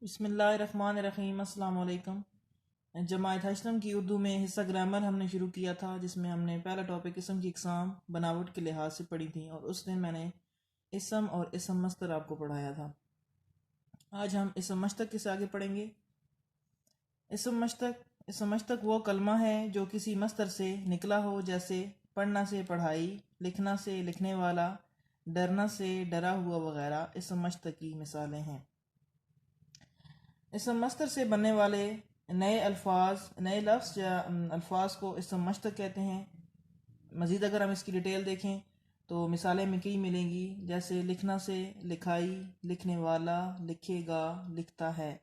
بسم اللہ الرحمن الرحیم۔ السلام علیکم۔ جماعت ہشتم کی اردو میں حصہ گرامر ہم نے شروع کیا تھا، جس میں ہم نے پہلا ٹاپک اسم کی اقسام بناوٹ کے لحاظ سے پڑھی تھی، اور اس دن میں نے اسم اور اسم مصدر آپ کو پڑھایا تھا۔ آج ہم اسم مشتق کے سے آگے پڑھیں گے۔ اسم مشتق وہ کلمہ ہے جو کسی مصدر سے نکلا ہو، جیسے پڑھنا سے پڑھائی، لکھنا سے لکھنے والا، ڈرنا سے ڈرا ہوا وغیرہ اسم مشتق کی مثالیں ہیں۔ اسم مصدر سے بننے والے نئے لفظ یا الفاظ کو اسم مشتق کہتے ہیں۔ مزید اگر ہم اس کی ڈیٹیل دیکھیں تو مثالیں میں کئی ملیں گی، جیسے لکھنا سے لکھائی، لکھنے والا، لکھے گا، لکھتا ہے۔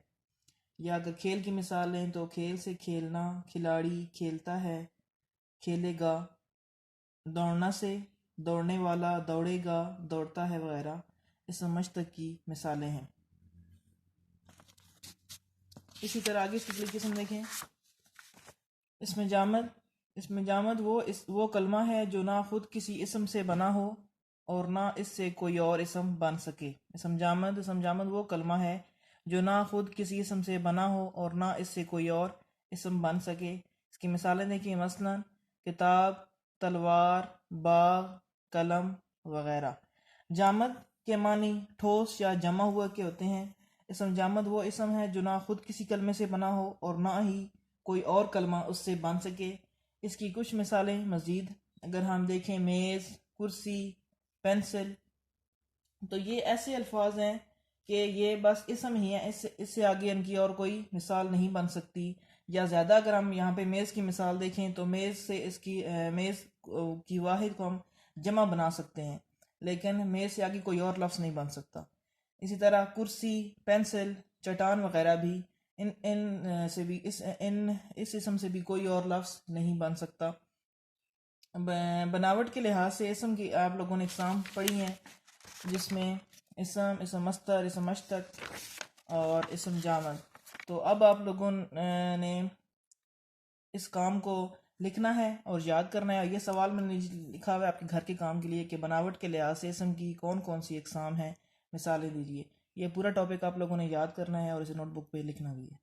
یا اگر کھیل کی مثال لیں تو کھیل سے کھیلنا، کھلاڑی کھیلتا ہے، کھیلے گا۔ دوڑنا سے دوڑنے والا دوڑے گا، دوڑتا ہے وغیرہ اسم مشتق کی مثالیں ہیں۔ اسی طرح آگے اس کی اگلی قسم دیکھیں۔ اسم جامد وہ کلمہ ہے جو نہ خود کسی اسم سے بنا ہو اور نہ اس سے کوئی اور اسم بن سکے۔ اسم جامد وہ کلمہ ہے جو نہ خود کسی اسم سے بنا ہو اور نہ اس سے کوئی اور اسم بن سکے۔ اس کی مثالیں دیکھیں، مثلا کتاب، تلوار، باغ، قلم وغیرہ۔ جامد کے معنی ٹھوس یا جمع ہوا کے ہوتے ہیں۔ اسم جامد وہ اسم ہے جو نہ خود کسی کلمے سے بنا ہو اور نہ ہی کوئی اور کلمہ اس سے بن سکے۔ اس کی کچھ مثالیں مزید اگر ہم دیکھیں، میز، کرسی، پینسل، تو یہ ایسے الفاظ ہیں کہ یہ بس اسم ہی ہیں، اس سے آگے ان کی اور کوئی مثال نہیں بن سکتی۔ یا زیادہ اگر ہم یہاں پہ میز کی مثال دیکھیں تو میز کی واحد کو ہم جمع بنا سکتے ہیں، لیکن میز سے آگے کوئی اور لفظ نہیں بن سکتا۔ اسی طرح کرسی، پینسل، چٹان وغیرہ بھی اس اسم سے بھی کوئی اور لفظ نہیں بن سکتا۔ بناوٹ کے لحاظ سے اسم کی آپ لوگوں نے اقسام پڑھی ہیں، جس میں اسم مصدر، اسم مشتق اور اسم جامد۔ تو اب آپ لوگوں نے اس کام کو لکھنا ہے اور یاد کرنا ہے۔ یہ سوال میں نے لکھا ہوا ہے آپ کے گھر کے کام کے لیے کہ بناوٹ کے لحاظ سے اسم کی کون کون سی اقسام ہیں، مثالیں دیجیے۔ یہ پورا ٹاپک آپ لوگوں نے یاد کرنا ہے اور اسے نوٹ بک پہ لکھنا بھی ہے۔